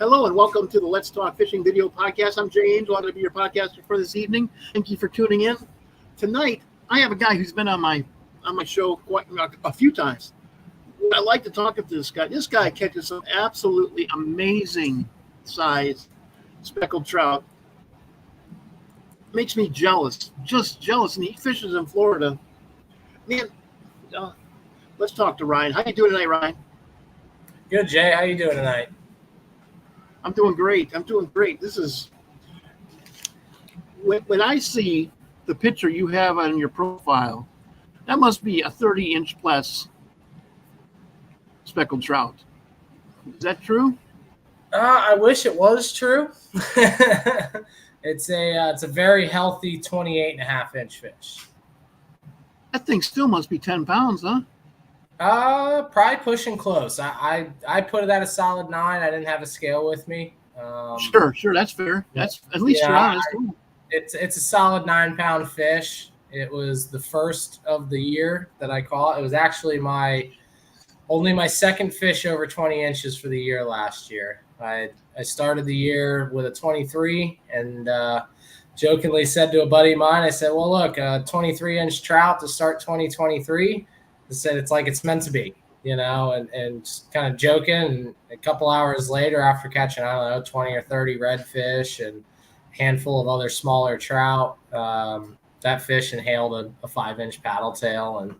Hello and welcome to the Let's Talk Fishing video podcast. I'm Jay Angel. I'm going to be your podcaster for this evening. Thank you for tuning in. Tonight, I have a guy who's been on my show quite a few times. I like to talk to this guy. This guy catches some absolutely amazing size speckled trout. Makes me jealous, just jealous. And he fishes in Florida. Man, let's talk to Ryan. How you doing tonight, Ryan? Good, Jay. How you doing tonight? I'm doing great. This is when I see the picture you have on your profile, that must be a 30-inch plus speckled trout. Is that true? I wish it was true. It's a very healthy 28.5-inch fish. That thing still must be 10 pounds, huh? Probably pushing close. I put it at a solid 9. I didn't have a scale with me. Sure, that's fair. That's at least you're honest. It's a solid 9-pound fish. It was the first of the year that I caught. It was actually only my second fish over 20 inches for the year last year. I started the year with a 23 and jokingly said to a buddy of mine, I said, well, look, a 23-inch trout to start 2023. I said it's like it's meant to be, and just kind of joking. And a couple hours later, after catching, 20 or 30 redfish and a handful of other smaller trout, that fish inhaled a 5-inch paddle tail, and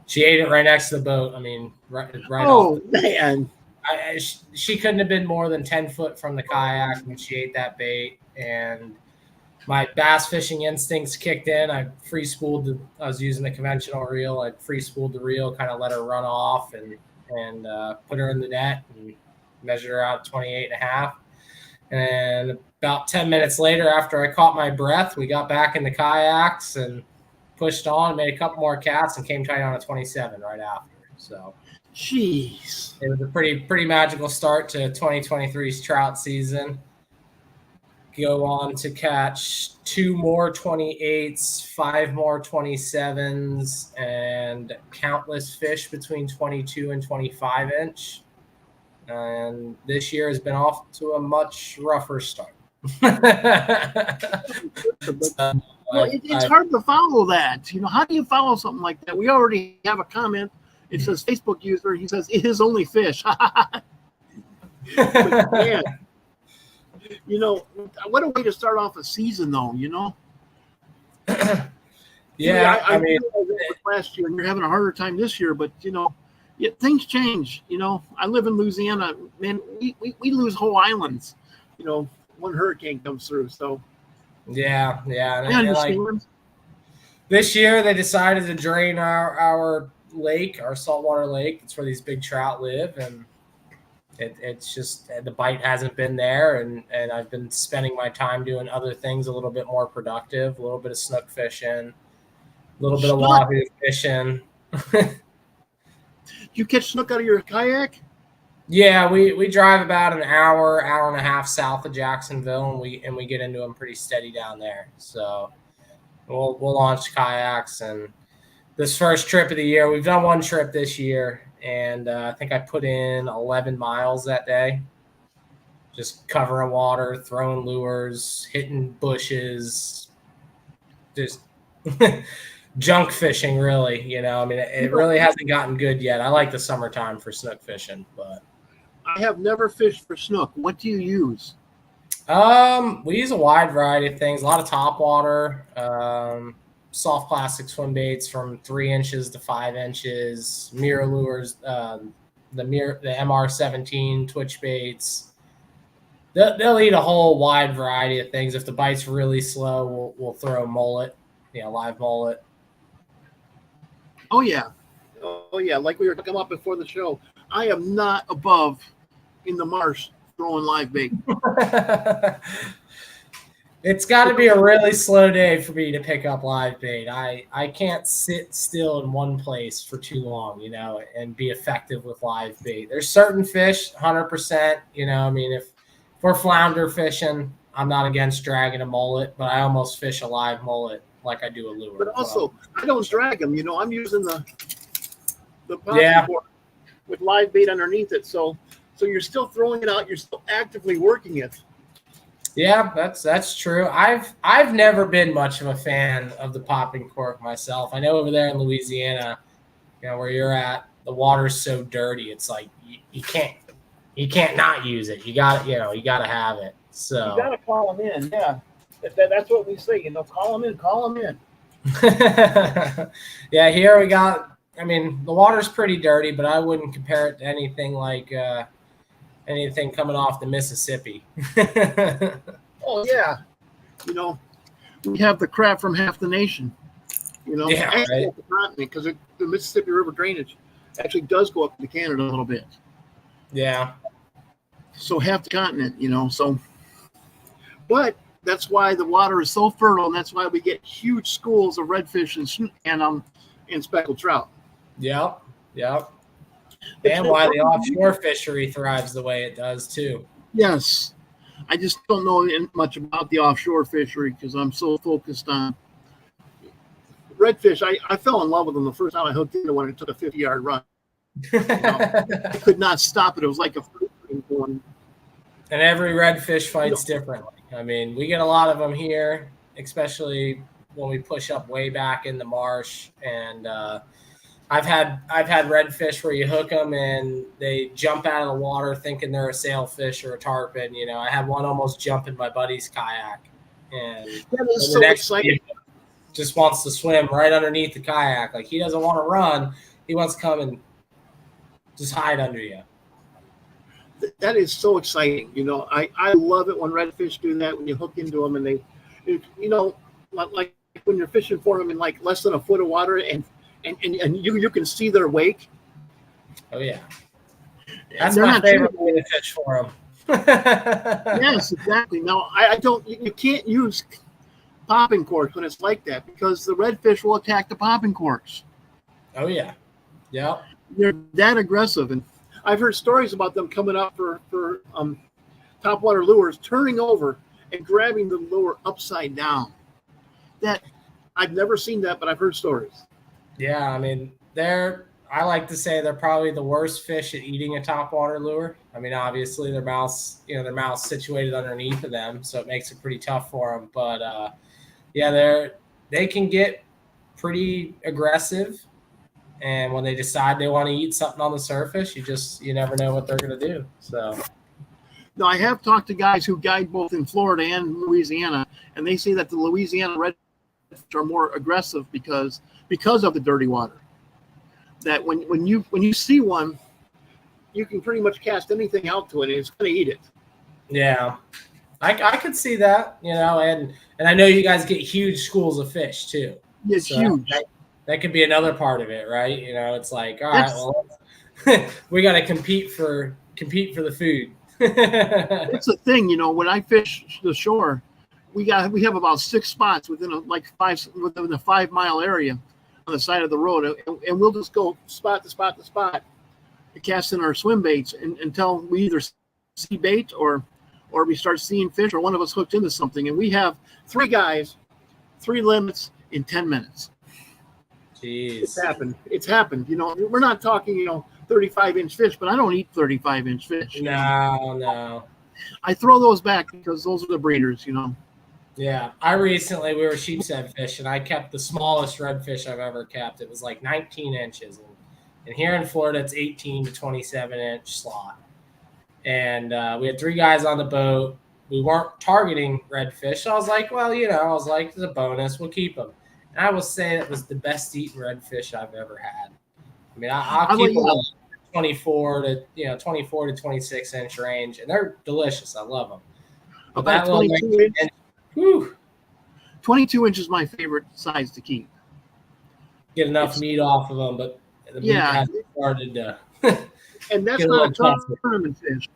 she ate it right next to the boat. I mean, right Oh, off. man. She couldn't have been more than 10 foot from the kayak when she ate that bait, and my bass fishing instincts kicked in. I was using the conventional reel. I free spooled the reel, kind of let her run off and put her in the net and measured her out 28.5. And about 10 minutes later, after I caught my breath, we got back in the kayaks and pushed on, made a couple more casts, and came tight on a 27 right after. So, jeez, it was a pretty magical start to 2023's trout season. Go on to catch 2 more 28s, 5 more 27s, and countless fish between 22 and 25 inch. And this year has been off to a much rougher start. It's hard to follow that. How do you follow something like that? We already have a comment. It says Facebook user. He says it is only fish. But, man, what a way to start off a season, though. Yeah, I mean, last year, and you're having a harder time this year, but things change. I live in Louisiana, man. We lose whole islands. One hurricane comes through. So yeah. I understand. This year, they decided to drain our lake, our saltwater lake. That's where these big trout live, and it's just the bite hasn't been there, and I've been spending my time doing other things a little bit more productive, a little bit of snook fishing, a little bit of wahoo fishing. You catch snook out of your kayak? Yeah, we drive about an hour and a half south of Jacksonville, and we get into them pretty steady down there. So we'll launch kayaks, and this first trip of the year, we've done one trip this year. And I think I put in 11 miles that day, just covering water, throwing lures, hitting bushes, just junk fishing, really. It really hasn't gotten good yet. I like the summertime for snook fishing, but I have never fished for snook. What do you use? We use a wide variety of things, a lot of top water, soft plastic swim baits from 3 inches to 5 inches, mirror lures, the MR17 twitch baits. They'll eat a whole wide variety of things. If the bite's really slow, we'll throw a mullet, live mullet. Oh yeah, like we were talking about before the show. I am not above in the marsh throwing live bait. It's got to be a really slow day for me to pick up live bait. I can't sit still in one place for too long, and be effective with live bait. There's certain fish, 100%, if we're flounder fishing, I'm not against dragging a mullet, but I almost fish a live mullet like I do a lure. But also, I don't drag them. I'm using the yeah. board with live bait underneath it. So So you're still throwing it out. You're still actively working it. Yeah, that's true. I've never been much of a fan of the popping cork myself. I know over there in Louisiana, where you're at, the water's so dirty. It's like you can't not use it. You got you got to have it. So you got to call them in. Yeah, that's what we say. Call them in. Call them in. Yeah, here we got. I mean, the water's pretty dirty, but I wouldn't compare it to anything like anything coming off the Mississippi. Oh yeah, we have the crap from half the nation. Yeah, actually right. the continent, because the Mississippi River drainage actually does go up to Canada a little bit. Yeah. So half the continent, so. But that's why the water is so fertile, and that's why we get huge schools of redfish and speckled trout. Yep. And why the offshore fishery thrives the way it does too. Yes. I just don't know much about the offshore fishery because I'm so focused on redfish. I fell in love with them the first time I hooked into one and took a 50-yard run. I could not stop it. It was like a fruit going. And every redfish fights differently. I mean, we get a lot of them here, especially when we push up way back in the marsh. And I've had redfish where you hook them and they jump out of the water thinking they're a sailfish or a tarpon. I had one almost jump in my buddy's kayak, and that is so exciting. Just wants to swim right underneath the kayak. Like, he doesn't want to run. He wants to come and just hide under you. That is so exciting. I love it when redfish do that, when you hook into them and like when you're fishing for them in like less than a foot of water and you can see their wake. Oh yeah. That's my favorite way to fish for them. Yes, exactly. Now you can't use popping corks when it's like that because the redfish will attack the popping corks. Oh yeah. Yep. They're that aggressive, and I've heard stories about them coming up for topwater lures, turning over and grabbing the lure upside down. That I've never seen that, but I've heard stories. Yeah, I mean, I like to say they're probably the worst fish at eating a topwater lure. I mean, obviously their mouth's situated underneath of them, so it makes it pretty tough for them. But yeah, they can get pretty aggressive. And when they decide they want to eat something on the surface, you never know what they're going to do. So, now I have talked to guys who guide both in Florida and Louisiana, and they say that the Louisiana redfish are more aggressive because of the dirty water. That when you see one, you can pretty much cast anything out to it, and it's going to eat it. Yeah, I could see that, and I know you guys get huge schools of fish too. It's huge. That could be another part of it, right? It's like, all right, well, we got to compete for the food. It's a thing, when I fish the shore, we have about 6 spots within a 5-mile area on the side of the road, and we'll just go spot to spot to spot, casting our swim baits until we either see bait or we start seeing fish, or one of us hooked into something, and we have 3 guys, 3 limits in 10 minutes. Jeez. It's happened. We're not talking, 35-inch fish, but I don't eat 35-inch fish. No. I throw those back because those are the breeders, Yeah. We were sheepshead fishing. I kept the smallest redfish I've ever kept. It was like 19 inches. And here in Florida, it's 18 to 27-inch slot. And we had 3 guys on the boat. We weren't targeting redfish. So I was like, well, it's a bonus. We'll keep them. And I will say it was the best eaten redfish I've ever had. I mean, I'll keep them 24 to 26 inch range, and they're delicious. I love them. But about 22 inch. 22 inch is my favorite size to keep. Get enough meat off of them, but the meat hasn't started to. And that's not a tournament fish.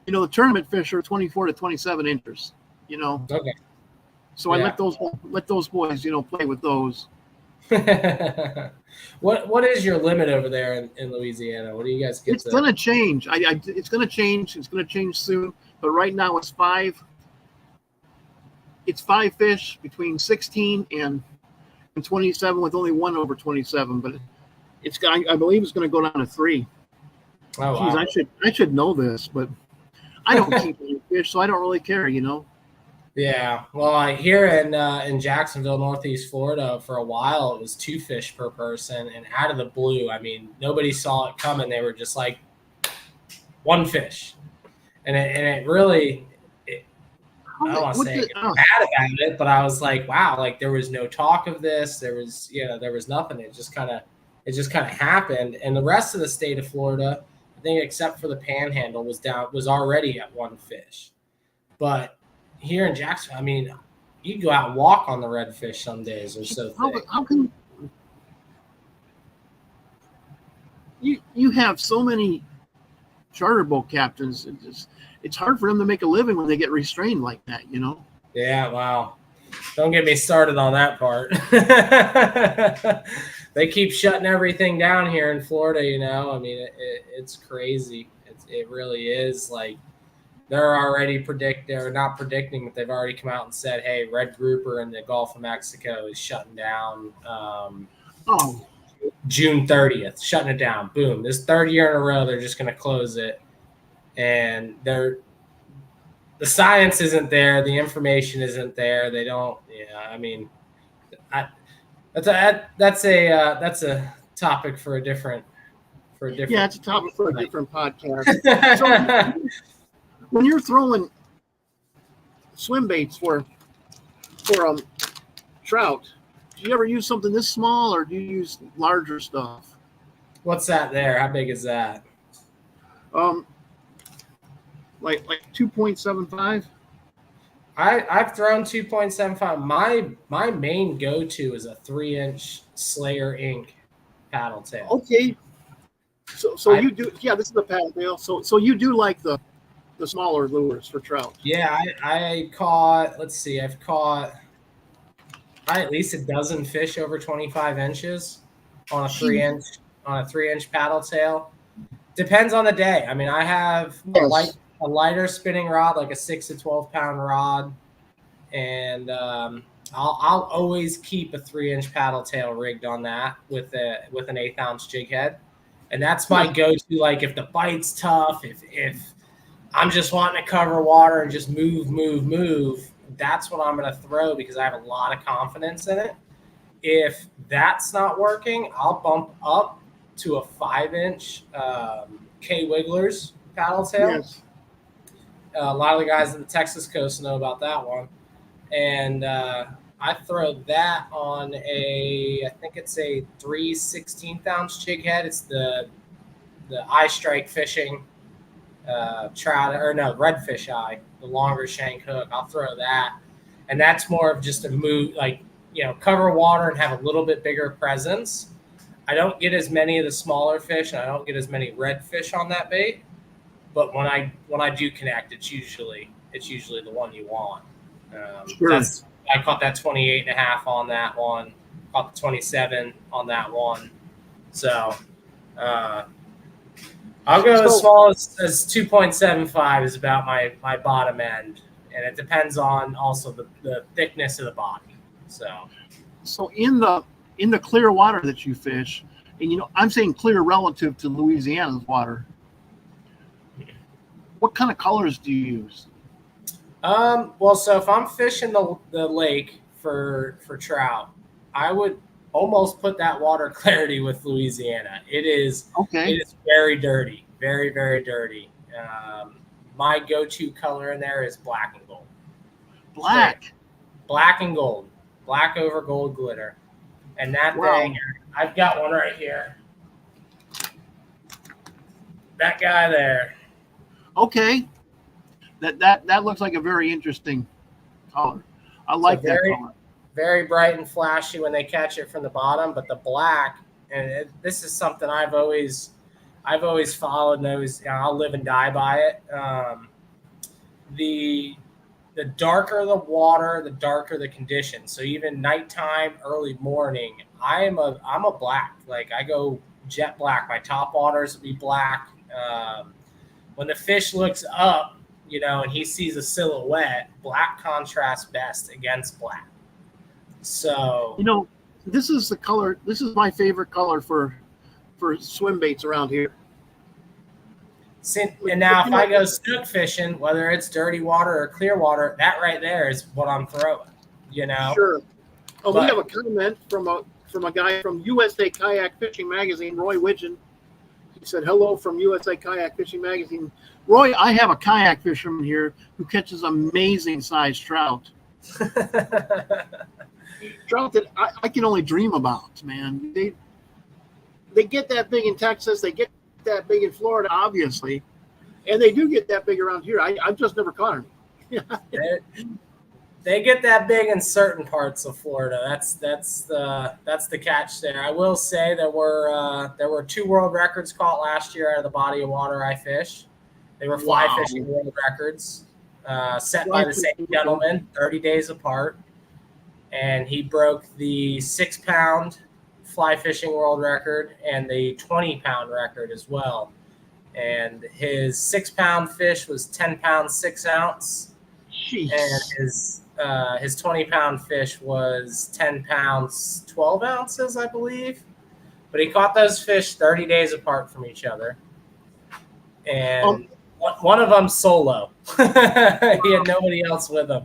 The tournament fish are 24 to 27 inches. Okay. So I let those boys, play with those. What is your limit over there in Louisiana? What do you guys get? It's going to change. It's going to change. It's going to change soon. But right now it's 5. It's 5 fish between 16 and 27, with only 1 over 27. But I believe it's going to go down to 3. Oh Geez, wow. I should know this, but I don't keep any fish, so I don't really care, you know. Yeah. Well, here in Jacksonville, Northeast Florida, for a while it was 2 fish per person, and out of the blue, I mean, nobody saw it coming. They were just like 1 fish, and it really, How I don't did, want to what say I did, get mad about it, but I was like, wow, like there was no talk of this. There was nothing. It just kind of happened. And the rest of the state of Florida, I think, except for the Panhandle, was already at 1 fish. But here in Jacksonville, I mean, you can go out and walk on the redfish some days. They're so thick. how can you have so many charter boat captains? It's hard for them to make a living when they get restrained like that, you know. Yeah, wow. Don't get me started on that part. They keep shutting everything down here in Florida, you know. I mean, it's crazy. It really is. Like, they're not predicting, but they've already come out and said, hey, red grouper in the Gulf of Mexico is shutting down Oh, June 30th, shutting it down. Boom. This third year in a row, they're just going to close it. And the science isn't there. The information isn't there. They don't, I mean, that's a topic for a different yeah, it's a topic for a night. different podcast. So when you're throwing swim baits for trout, do you ever use something this small, or do you use larger stuff? What's that there? How big is that? Um, like 2.75. I've thrown 2.75. My main go-to is a 3-inch Slayer Inc. paddle tail. Okay, so you do, yeah. This is the paddle tail. So you do like the smaller lures for trout. Yeah, I caught. Let's see, I've caught at least a dozen fish over 25 inches on a 3-inch paddle tail. Depends on the day. I mean, I have a lighter spinning rod, like a 6 to 12 pound rod, and I'll always keep a 3-inch paddle tail rigged on that with an 1/8 ounce jig head, and that's my go-to. Like, if the bite's tough, if I'm just wanting to cover water and just move, that's what I'm going to throw, because I have a lot of confidence in it. If that's not working, I'll bump up to a 5-inch K Wigglers paddle tail. Yes. A lot of the guys in the Texas coast know about that one. And I throw that on I think it's a 3/16 ounce jig head. It's the eye strike fishing trout, or no, redfish eye, the longer shank hook. I'll throw that. And that's more of just a move, like, cover water and have a little bit bigger presence. I don't get as many of the smaller fish, and I don't get as many redfish on that bait. But when I do connect, it's usually the one you want. Sure. I caught that 28.5 on that one. Caught the 27 on that one. So I'll go as small as 2.75 is about my bottom end, and it depends on also the thickness of the body. So in the clear water that you fish, and I'm saying clear relative to Louisiana's water, what kind of colors do you use? Well, so if I'm fishing the lake for trout, I would almost put that water clarity with Louisiana. It is very dirty, very, very dirty. My go-to color in there is black and gold. Black and gold. Black over gold glitter. And that thing, I've got one right here. That guy there. Okay. That looks like a very interesting color. I like that color. Very bright and flashy when they catch it from the bottom, but the black, and this is something I've always followed, and I'll live and die by it. The darker the water, the darker the conditions. So even nighttime, early morning, I'm a black. Like, I go jet black. My top waters will be black. When the fish looks up, and he sees a silhouette, black contrasts best against black. So this is the color. This is my favorite color for swim baits around here. And now if I go snook fishing, whether it's dirty water or clear water, that right there is what I'm throwing, you know? Sure. Oh, we have a comment from a guy from USA Kayak Fishing Magazine, Roy Widgeon. He said, hello from USA Kayak Fishing Magazine. Roy, I have a kayak fisherman here who catches amazing sized trout. Trout that I can only dream about, man. They get that big in Texas. They get that big in Florida, obviously. And they do get that big around here. I've just never caught them. They get that big in certain parts of Florida. That's the catch there. I will say there were 2 world records caught last year out of the body of water I fish. They were fly fishing world records set by the same gentleman, 30 days apart, and he broke the 6-pound fly fishing world record and the 20-pound record as well. And his 6-pound fish was 10 pounds 6 ounce, Jeez. and his 20-pound fish was 10 pounds 12 ounces, I believe. But he caught those fish 30 days apart from each other, and one of them solo. He had nobody else with him.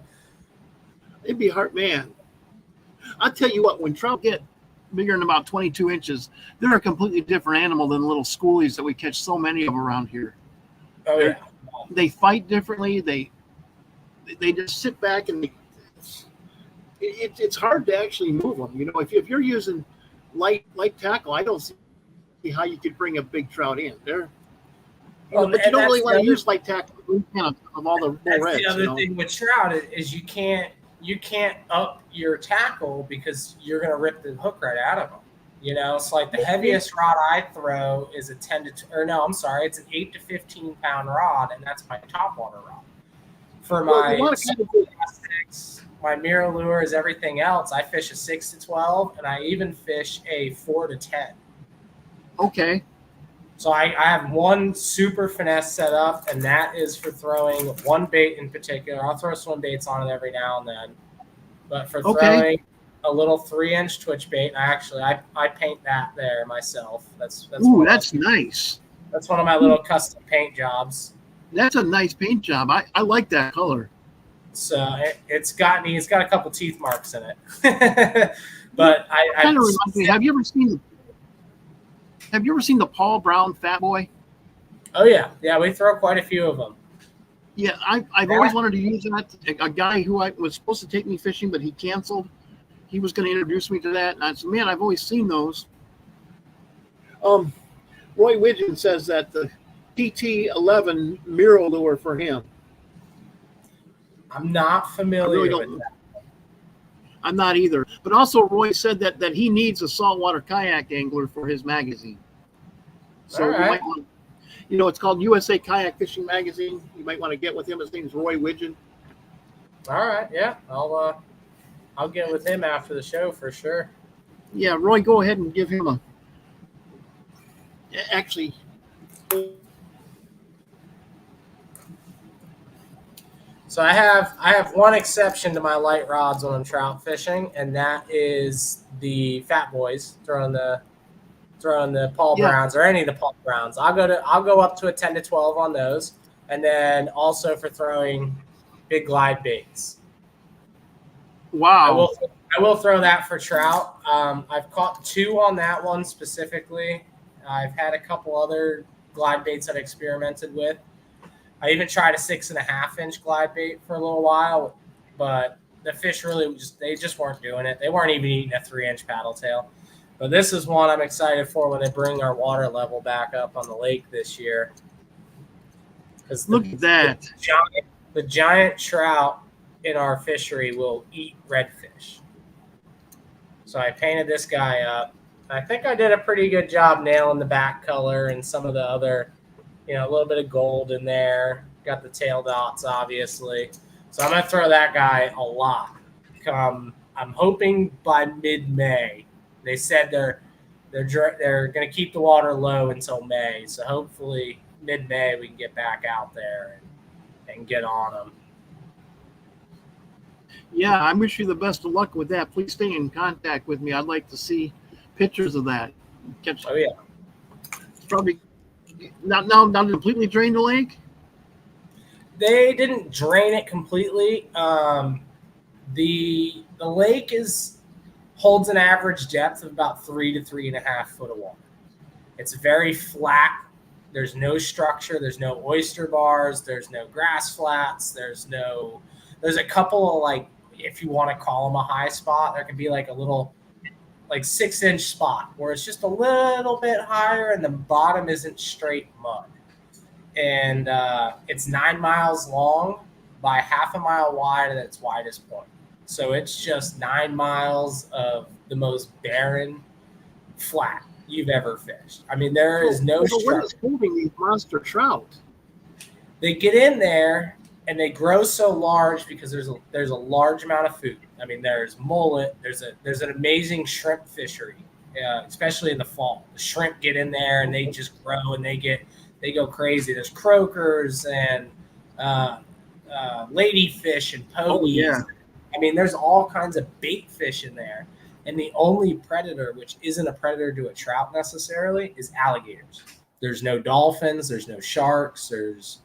It'd be hard, man. I'll tell you what, when trout get bigger than about 22 inches, they're a completely different animal than the little schoolies that we catch so many of around here. Oh, yeah. They fight differently. They just sit back and it's hard to actually move them. You know, if you're using light tackle, I don't see how you could bring a big trout in there. But you don't really want to use light tackle of all the That's reds, the other thing with trout is you can't up your tackle because you're going to rip the hook right out of them. You know, it's like the heaviest rod I throw is it's an 8 to 15 pound rod, and that's my topwater rod. For my plastics, my mirror lures, everything else, I fish a 6 to 12, and I even fish a 4 to 10. Okay. So I have one super finesse set up, and that is for throwing one bait in particular. I'll throw swim baits on it every now and then. But for throwing a little 3-inch twitch bait, I paint that there myself. That's nice. That's one of my little custom paint jobs. That's a nice paint job. I like that color. So it's got a couple teeth marks in it. But I kind of reminds me. Have you ever seen the Paul Brown Fat Boy? Oh yeah, we throw quite a few of them. Yeah, I've always wanted to use that. A guy who was supposed to take me fishing, but he canceled. He was going to introduce me to that, and I said, "Man, I've always seen those." Roy Widgeon says that the PT11 mirror lure for him. I'm not familiar with that. I'm not either. But also, Roy said that he needs a saltwater kayak angler for his magazine. So you might want, it's called USA Kayak Fishing Magazine. You might want to get with him. His name's Roy Widgeon. All right, yeah, I'll get with him after the show for sure. Yeah, Roy, go ahead and give him actually. So I have one exception to my light rods when I'm trout fishing, and that is the Fat Boys throwing the Paul Browns or any of the Paul Browns. I'll go up to a 10 to 12 on those, and then also for throwing big glide baits. Wow. I will throw that for trout. I've caught 2 on that one specifically. I've had a couple other glide baits I've experimented with. I even tried a 6.5-inch glide bait for a little while, but the fish really just weren't doing it. They weren't even eating a 3-inch paddle tail. But this is one I'm excited for when they bring our water level back up on the lake this year. Look at that. The giant trout in our fishery will eat redfish. So I painted this guy up. I think I did a pretty good job nailing the back color and some of the other, a little bit of gold in there. Got the tail dots, obviously. So I'm going to throw that guy a lot. I'm hoping by mid-May. They said they're going to keep the water low until May. So hopefully mid-May we can get back out there and get on them. Yeah, I wish you the best of luck with that. Please stay in contact with me. I'd like to see pictures of that. Oh, yeah. It's probably Not completely drain the lake? They didn't drain it completely. The lake holds an average depth of about 3 to 3.5 foot of water. It's very flat. There's no structure. There's no oyster bars. There's no grass flats. There's a couple of, like, if you want to call them a high spot, there can be like a little, like 6-inch spot where it's just a little bit higher and the bottom isn't straight mud. And it's 9 miles long by half a mile wide at its widest point. So it's just 9 miles of the most barren flat you've ever fished. I mean, there is no structure. What is holding these monster trout? They get in there and they grow so large because there's a large amount of food. I mean, there's mullet. There's an amazing shrimp fishery, especially in the fall. The shrimp get in there and they just grow and they go crazy. There's croakers and ladyfish and pogies. Oh, yeah. I mean, there's all kinds of bait fish in there. And the only predator, which isn't a predator to a trout necessarily, is alligators. There's no dolphins. There's no sharks. And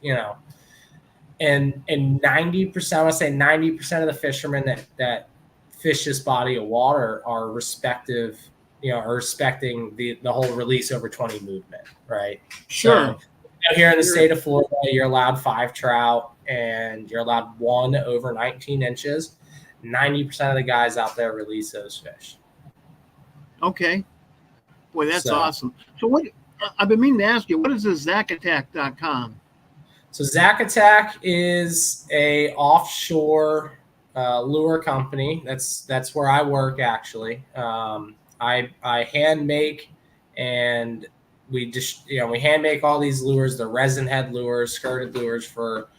90%, I want to say 90% of the fishermen that fish this body of water are respecting the whole release over 20 movement, right? Sure. So, here in the state of Florida, you're allowed 5 trout and you're allowed 1 over 19 inches. 90% of the guys out there release those fish. Okay. Boy, that's awesome. So what I've been meaning to ask you, what is this zacattack.com? So Zac Attack is a offshore lure company. That's where I work, actually. I hand make, and we hand make all these lures, the resin head lures, skirted lures for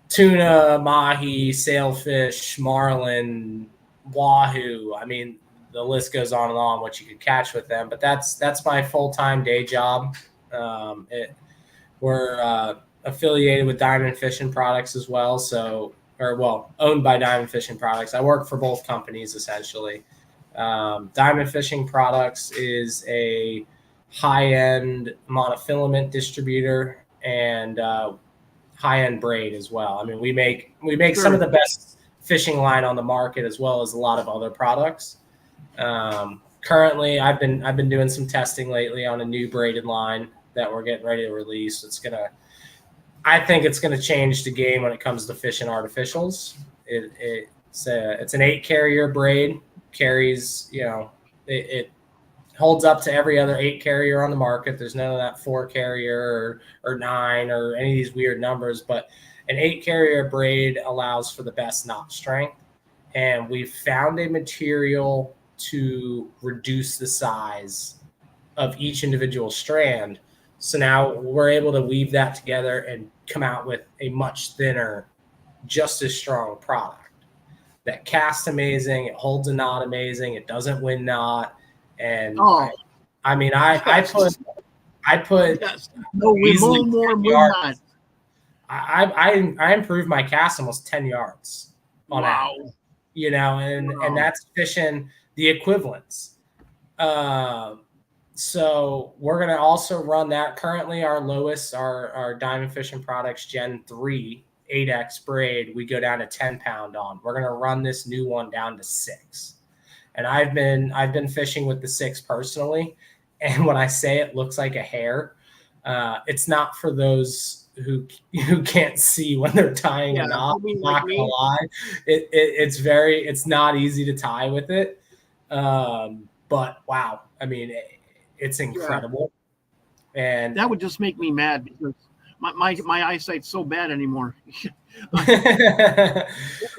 tuna, mahi, sailfish, marlin, wahoo. I mean, the list goes on and on what you could catch with them. But that's my full-time day job. We're affiliated with Diamond Fishing Products as well. Owned by Diamond Fishing Products. I work for both companies essentially. Diamond Fishing Products is a high-end monofilament distributor and high-end braid as well. I mean, we make Sure. some of the best fishing line on the market as well as a lot of other products. Currently, I've been doing some testing lately on a new braided line that we're getting ready to release. I think it's gonna change the game when it comes to fishing artificials. It's an 8 carrier braid, carries, it holds up to every other 8 carrier on the market. There's none of that 4 carrier or 9 or any of these weird numbers, but an 8 carrier braid allows for the best knot strength. And we've found a material to reduce the size of each individual strand. So now we're able to weave that together and come out with a much thinner, just as strong product that casts amazing. It holds a knot amazing. It doesn't win knot. And I put yes. No, easily more 10 yards. I improved my cast almost 10 yards on average, and that's fishing the equivalents. So we're going to also run that. Currently our lowest, our Diamond Fishing Products Gen 3 8X braid, we go down to 10 pound on. We're going to run this new one down to 6. And I've been fishing with the 6 personally. And when I say it looks like a hair, it's not for those who can't see when they're tying a knot. I'm not gonna lie. It's not easy to tie with it. But wow, I mean, it's incredible. Yeah. And that would just make me mad because my eyesight's so bad anymore. and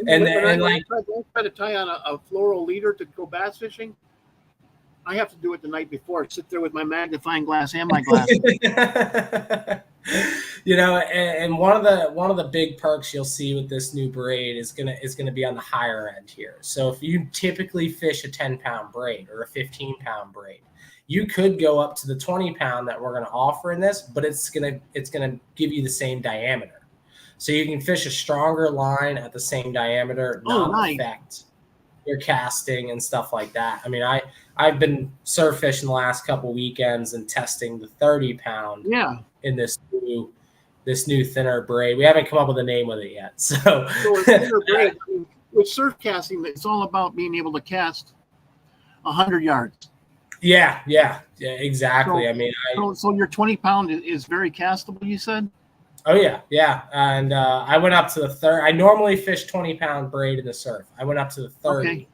I try to tie on a floral leader to go bass fishing, I have to do it the night before. Sit there with my magnifying glass and my glasses. And one of the big perks you'll see with this new braid is gonna be on the higher end here. So if you typically fish a 10 pound braid or a 15 pound braid, you could go up to the 20 pound that we're going to offer in this, but it's going to give you the same diameter. So you can fish a stronger line at the same diameter, not affect your casting and stuff like that. I mean, I've been surf fishing the last couple weekends and testing the 30 pound. Yeah. in this new thinner braid. We haven't come up with a name with it yet. So a thinner braid. I mean, with surf casting, it's all about being able to cast 100 yards. Yeah, exactly. So, I mean, so your 20-pound is very castable, you said? Oh yeah. And I went up to the 30. I normally fish 20-pound braid in the surf. I went up to the 30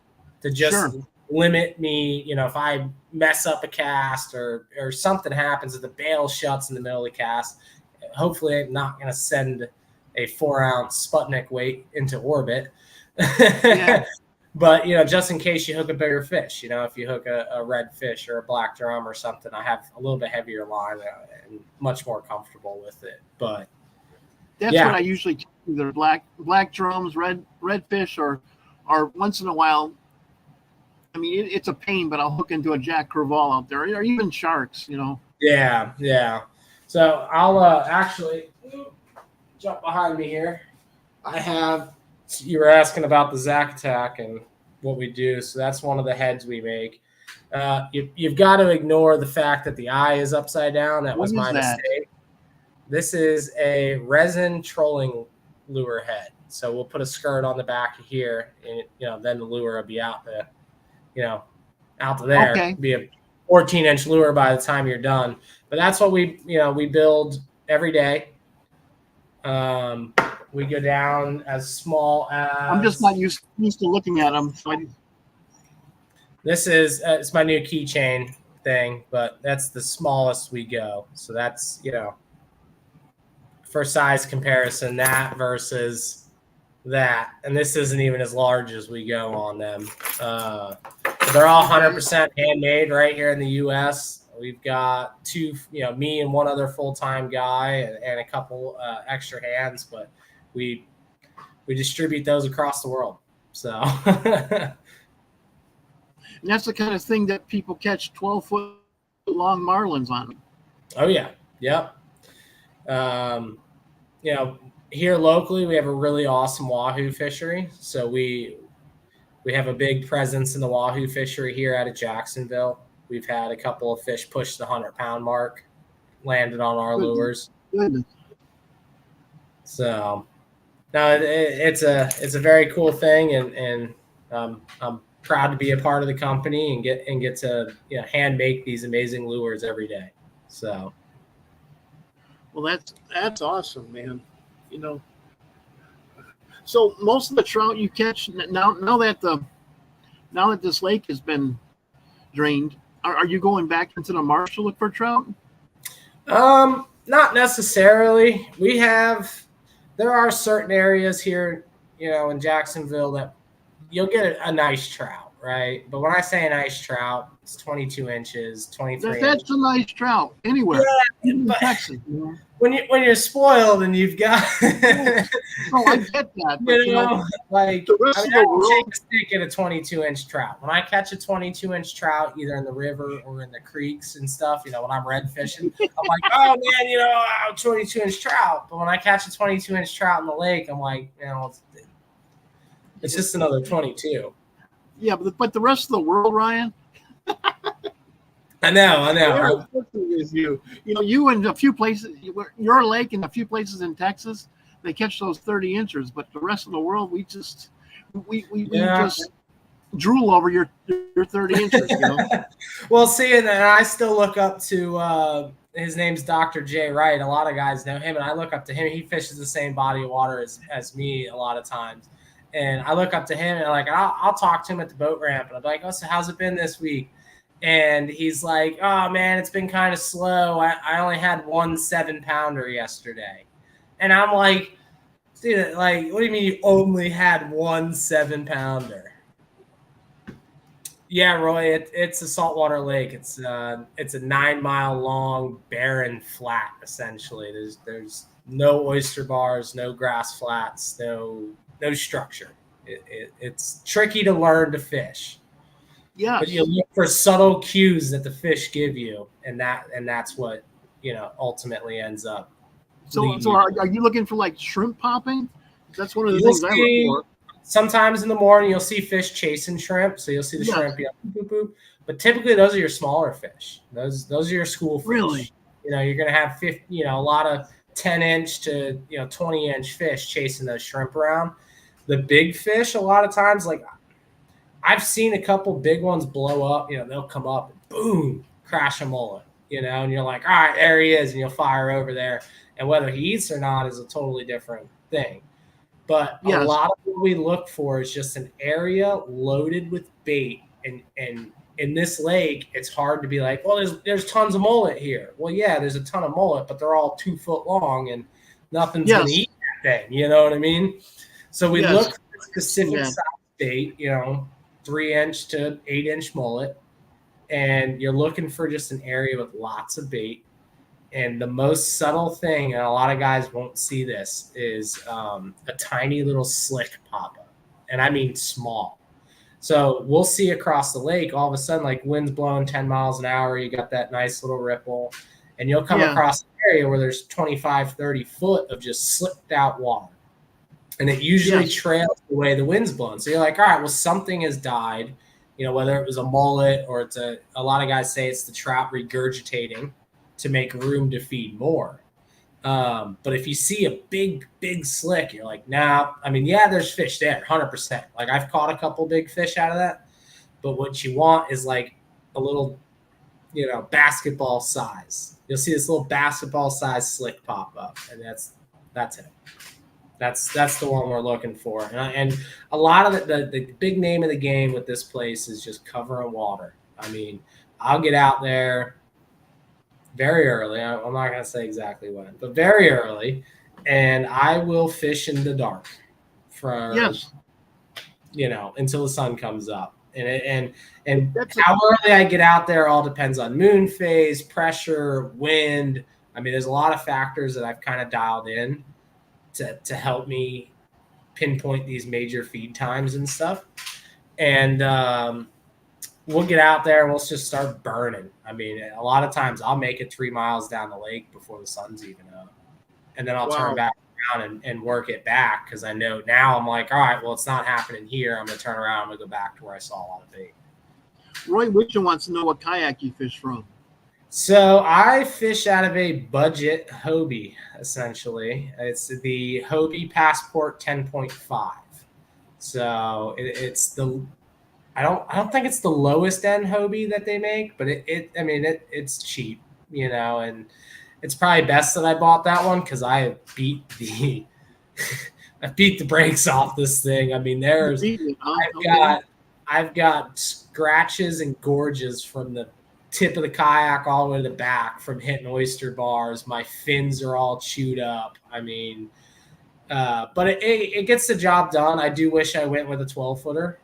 to just limit me. If I mess up a cast or something happens, if the bail shuts in the middle of the cast, hopefully I'm not going to send a 4-ounce Sputnik weight into orbit. Yeah. But, just in case you hook a bigger fish, if you hook a red fish or a black drum or something, I have a little bit heavier line and much more comfortable with it. But that's what I usually do, either black drums, red fish, or once in a while. I mean, it's a pain, but I'll hook into a Jack Crevalle out there, or even sharks, Yeah. So I'll actually jump behind me here. You were asking about the Zac Attack and what we do. So that's one of the heads we make. You've got to ignore the fact that the eye is upside down. That was my mistake. This is a resin trolling lure head. So we'll put a skirt on the back of here, and then the lure will be out there. Out to there. Okay. Be a 14-inch lure by the time you're done. But that's what we build every day. We go down as small as. I'm just not used to looking at them. So this is it's my new keychain thing, but that's the smallest we go. So that's for size comparison, that versus that, and this isn't even as large as we go on them. They're all 100% handmade right here in the U.S. We've got two, me and one other full-time guy and a couple extra hands, but we distribute those across the world. So and that's the kind of thing that people catch 12-foot long marlins on. Oh yeah, yep. Here locally, we have a really awesome wahoo fishery. So we have a big presence in the wahoo fishery here out of Jacksonville. We've had a couple of fish push the 100-pound mark, landed on our lures. Goodness. So, no, it's a very cool thing, and I'm proud to be a part of the company and get to hand make these amazing lures every day. So, well, that's awesome, man. So most of the trout you catch now that this lake has been drained, are you going back into the marsh to look for trout? Not necessarily. There are certain areas here, in Jacksonville that you'll get a nice trout, right? But when I say a nice trout, it's 22 inches, 23 inches. That's a nice trout anywhere. Yeah, in Texas. When you're spoiled and you've got oh, I get that. But, like the rest of the world, take a stick at a 22-inch trout. When I catch a 22-inch trout, either in the river or in the creeks and stuff, when I'm red fishing, I'm like, oh man, 22-inch trout. But when I catch a 22-inch trout in the lake, I'm like, it's just another 22. Yeah, but the rest of the world, Ryan. I know. With you, you and a few places, your lake and a few places in Texas, they catch those 30 inchers, but the rest of the world, we just drool over your 30 inches. Well, see, and I still look up to his name's Dr. Jay Wright. A lot of guys know him, and I look up to him. He fishes the same body of water as me a lot of times, and I look up to him, and I'll talk to him at the boat ramp, and I'm like, oh, so how's it been this week? And he's like, oh, man, it's been kind of slow. I only had 1 7-pounder yesterday. And I'm like, dude, what do you mean you only had 1 7-pounder? Yeah, Roy, it's a saltwater lake. It's a 9-mile long, barren flat, essentially. There's no oyster bars, no grass flats, no structure. It's tricky to learn to fish. Yeah, but you look for subtle cues that the fish give you, and that's what ultimately ends up. So are you looking for shrimp popping? That's one of the things I look for. Sometimes in the morning you'll see fish chasing shrimp, so you'll see the shrimp, boop, boop, boop. But typically those are your smaller fish. Those are your school fish. Really? You're going to have 50, a lot of 10-inch to 20-inch fish chasing those shrimp around. The big fish, a lot of times, like I've seen a couple big ones blow up. They'll come up and boom, crash a mullet. And you're like, all right, there he is, and you'll fire over there. And whether he eats or not is a totally different thing. But a lot of what we look for is just an area loaded with bait. And in this lake, it's hard to be like, well, there's tons of mullet here. Well, yeah, there's a ton of mullet, but they're all 2 foot long, and nothing's going to eat that thing. You know what I mean? So we look for specific size bait, 3-inch to 8-inch mullet. And you're looking for just an area with lots of bait. And the most subtle thing, and a lot of guys won't see this, is a tiny little slick pop-up. And I mean small. So we'll see across the lake, all of a sudden, like wind's blowing 10 miles an hour, you got that nice little ripple, and you'll come across an area where there's 25, 30 foot of just slicked out water. And it usually trails the way the wind's blowing. So you're like, all right, well, something has died. Whether it was a mullet or it's a lot of guys say it's the trout regurgitating to make room to feed more. But if you see a big, big slick, you're like, nah, there's fish there, 100%. Like I've caught a couple big fish out of that. But what you want is like a little, basketball size. You'll see this little basketball size slick pop up, and that's it. That's the one we're looking for. And a lot of the big name of the game with this place is just cover and water. I'll get out there very early. I'm not going to say exactly when, but very early, and I will fish in the dark for until the sun comes up. And how early I get out there all depends on moon phase, pressure, wind. There's a lot of factors that I've kind of dialed in to help me pinpoint these major feed times and stuff. And we'll get out there and we'll just start burning. A lot of times I'll make it 3 miles down the lake before the sun's even up. And then I'll turn back around and work it back, because I know now I'm like, all right, well, it's not happening here. I'm going to turn around. I'm going to go back to where I saw a lot of bait. Roy Witcher wants to know what kayak you fish from. So I fish out of a budget Hobie, essentially. It's the Hobie Passport 10.5. So it's I don't think it's the lowest end Hobie that they make, but it's cheap, and it's probably best that I bought that one, because I have beat the brakes off this thing. I've got scratches and gorges from the tip of the kayak all the way to the back from hitting oyster bars. My fins are all chewed up. But it gets the job done. I do wish I went with a 12-footer.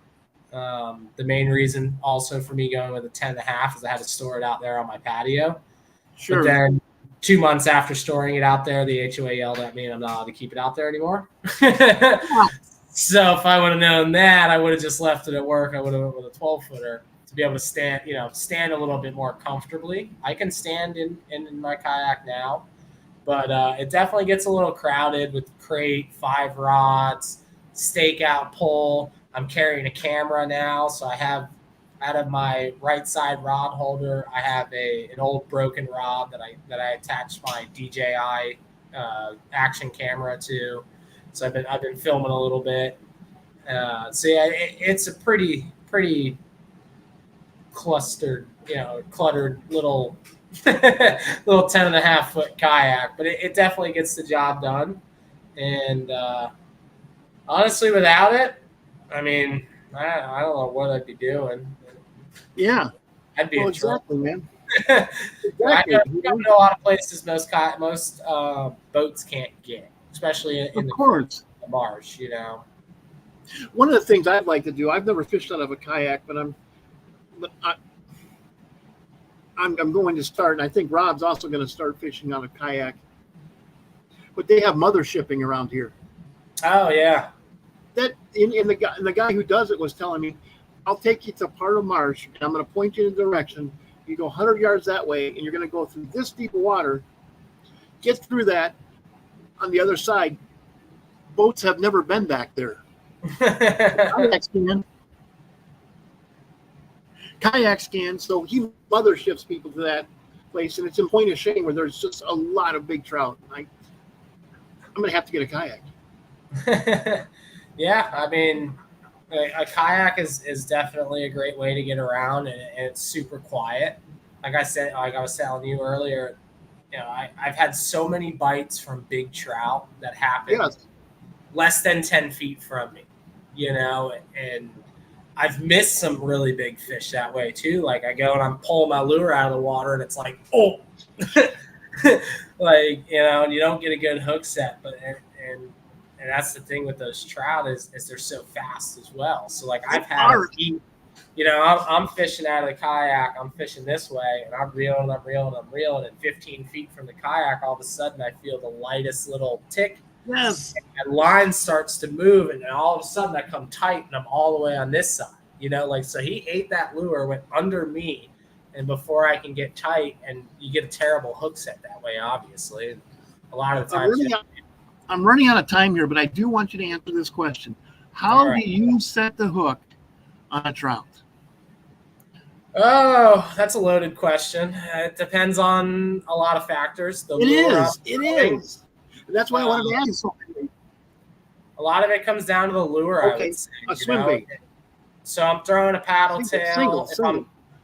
The main reason also for me going with a 10.5 is I had to store it out there on my patio. Sure. But then 2 months after storing it out there, the HOA yelled at me and I'm not allowed to keep it out there anymore. So if I would have known that, I would have just left it at work. I would have went with a 12-footer to be able to stand a little bit more comfortably. I can stand in my kayak now, but it definitely gets a little crowded with crate, 5 rods, stakeout pole. I'm carrying a camera now, so I have, out of my right side rod holder, I have an old broken rod that I attached my DJI action camera to. So I've been filming a little bit. So yeah, it's a pretty cluttered little 10.5 foot kayak, but it definitely gets the job done. And honestly, without it, I don't know what I'd be doing. Yeah, I'd be in trouble, man. Exactly. I know a lot of places most boats can't get, especially in the marsh. One of the things I'd like to do, I've never fished out of a kayak, but I'm going to start, and I think Rob's also going to start fishing on a kayak. But they have mother shipping around here. Oh yeah. That the guy who does it was telling me, I'll take you to a part of marsh, and I'm going to point you in the direction. You go 100 yards that way, and you're going to go through this deep of water. Get through that. On the other side, boats have never been back there. Kayak scan. So he mother ships people to that place, and it's in Point of Shame where there's just a lot of big trout. I'm gonna have to get a kayak. Yeah, I mean, a kayak is definitely a great way to get around, and it's super quiet. Like I said, like I was telling you earlier, I've had so many bites from big trout that happen Yes. less than 10 feet from me, and I've missed some really big fish that way too. Like I go and I'm pulling my lure out of the water and it's like, oh, like, and you don't get a good hook set, but, and that's the thing with those trout is they're so fast as well. So like I've had, I'm fishing out of the kayak, I'm fishing this way and I'm reeling, and 15 feet from the kayak, all of a sudden I feel the lightest little tick. Yes. And line starts to move, and then all of a sudden I come tight, and I'm all the way on this side. So he ate that lure, went under me, and before I can get tight, and you get a terrible hook set that way, obviously. And a lot of the times, I'm running out of time here, but I do want you to answer this question: how do you set the hook on a trout? Oh, that's a loaded question. It depends on a lot of factors. It is. That's why I wanted to ask you something. A lot of it comes down to the lure, I would say. A swim bait. So I'm throwing a paddle tail.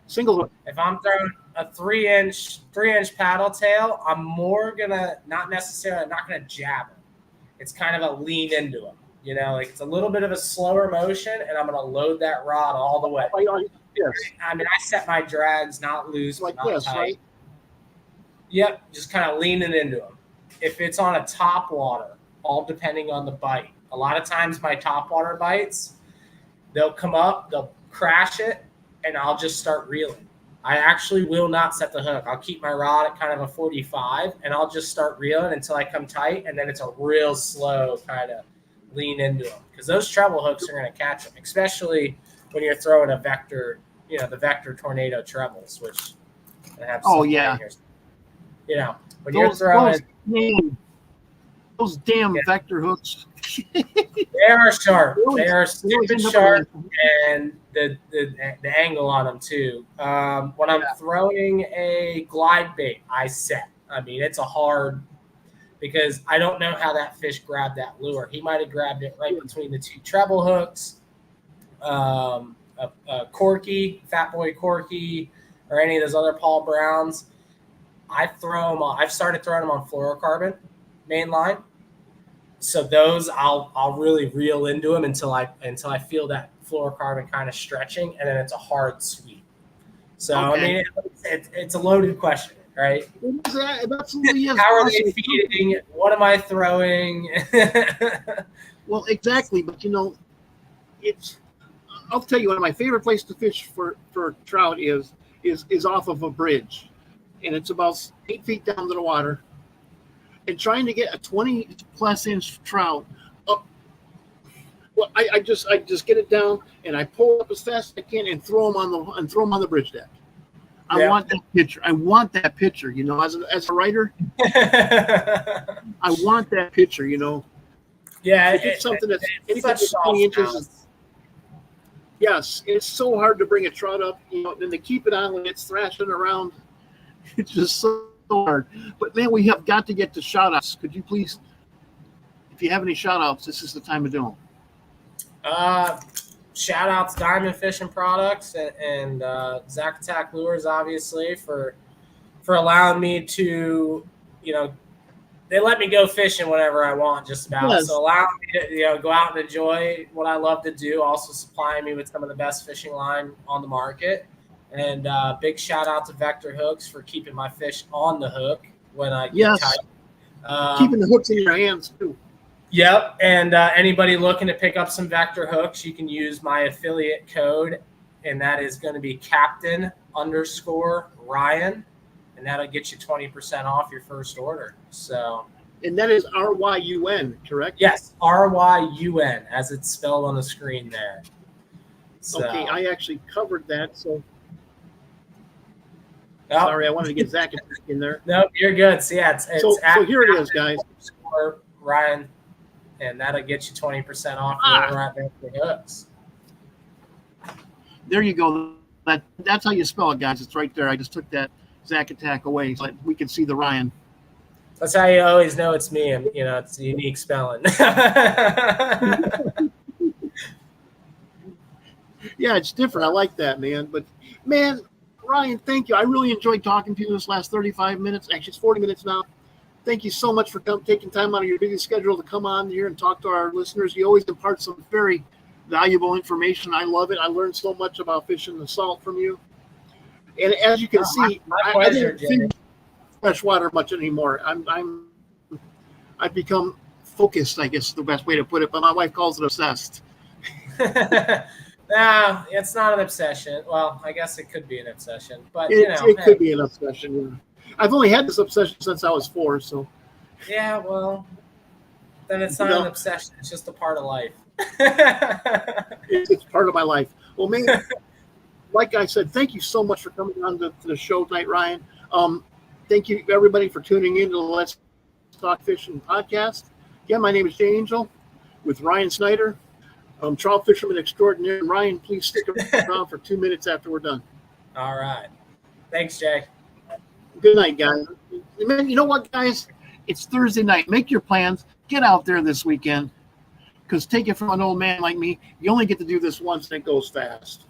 Single hook. If I'm throwing a 3-inch paddle tail, I'm more gonna not gonna jab it. It's kind of a lean into them. Like it's a little bit of a slower motion, and I'm gonna load that rod all the way. Yes. I mean, I set my drags not loose, like not this, tight. right? Yep, just kind of leaning into them. If it's on a top water, all depending on the bite. A lot of times my top water bites, they'll come up, they'll crash it, and I'll just start reeling. I actually will not set the hook. I'll keep my rod at kind of a 45, and I'll just start reeling until I come tight, and then it's a real slow kind of lean into them. Because those treble hooks are going to catch them, especially when you're throwing a vector, the vector tornado trebles, which I have some here. When you're throwing those damn vector hooks. They are sharp. They are stupid sharp, and the angle on them too. When I'm throwing a glide bait, I set. I mean, it's a hard because I don't know how that fish grabbed that lure. He might have grabbed it right between the two treble hooks, a Corky, Fat Boy Corky, or any of those other Paul Browns. I've started throwing them on fluorocarbon main line. So those I'll really reel into them until I feel that fluorocarbon kind of stretching, and then it's a hard sweep. So I mean, it's a loaded question, right? Absolutely is. How are they feeding? What am I throwing? Well, exactly, but I'll tell you, one of my favorite places to fish for trout is off of a bridge, and it's about 8 feet down to the water. And trying to get a 20+ inch trout up, well, I just get it down and I pull up as fast as I can and throw them on the bridge deck. I want that picture. As a writer, I want that picture. Yeah, it's something that's anything 20 inches. Yes, it's so hard to bring a trout up, and to keep it on when it's thrashing around. It's just so hard. But man, we have got to get to shout outs. Could you please, if you have any shout outs, this is the time to do them. Shout outs Diamond Fishing Products and Zack Attack Lures, obviously, for allowing me to, they let me go fishing whenever I want, just about. Yes. So allowing me to go out and enjoy what I love to do, also supplying me with some of the best fishing line on the market. And big shout out to Vector Hooks for keeping my fish on the hook when I get tight. Keeping the hooks in your hands too. Yep. And anybody looking to pick up some Vector Hooks, you can use my affiliate code, and that is going to be Captain_Ryan, and that'll get you 20% off your first order. So. And that is RYUN, correct? Yes, RYUN, as it's spelled on the screen there. So. Okay, I actually covered that, so. Sorry, I wanted to get Zach in there. No, you're good. So yeah, so here it is, guys. Ryan, and that'll get you 20% off right there for hooks. There you go. That's how you spell it, guys. It's right there. I just took that Zack Attack away so that we can see the Ryan. That's how you always know it's me. And, it's a unique spelling. Yeah, it's different. I like that, man. But, man, Ryan, thank you. I really enjoyed talking to you this last 35 minutes. Actually, it's 40 minutes now. Thank you so much for taking time out of your busy schedule to come on here and talk to our listeners. You always impart some very valuable information. I love it. I learned so much about fishing the salt from you. And as you can see, my pleasure, I don't fish freshwater much anymore. I've become focused, I guess is the best way to put it, but my wife calls it obsessed. No, it's not an obsession. Well, I guess it could be an obsession, but it could be an obsession. Yeah. I've only had this obsession since I was 4, so. Yeah, well, then it's not an obsession. It's just a part of life. It's part of my life. Well, man, like I said, thank you so much for coming on to the show tonight, Ryan. Thank you, everybody, for tuning in to the Let's Talk Fishing podcast. Again, my name is Jay Angel with Ryun Snyder, trout fisherman extraordinaire. And Ryan, please stick around for 2 minutes after we're done. All right. Thanks, Jay. Good night, guys. Man, you know what, guys? It's Thursday night. Make your plans. Get out there this weekend. Because take it from an old man like me, you only get to do this once and it goes fast.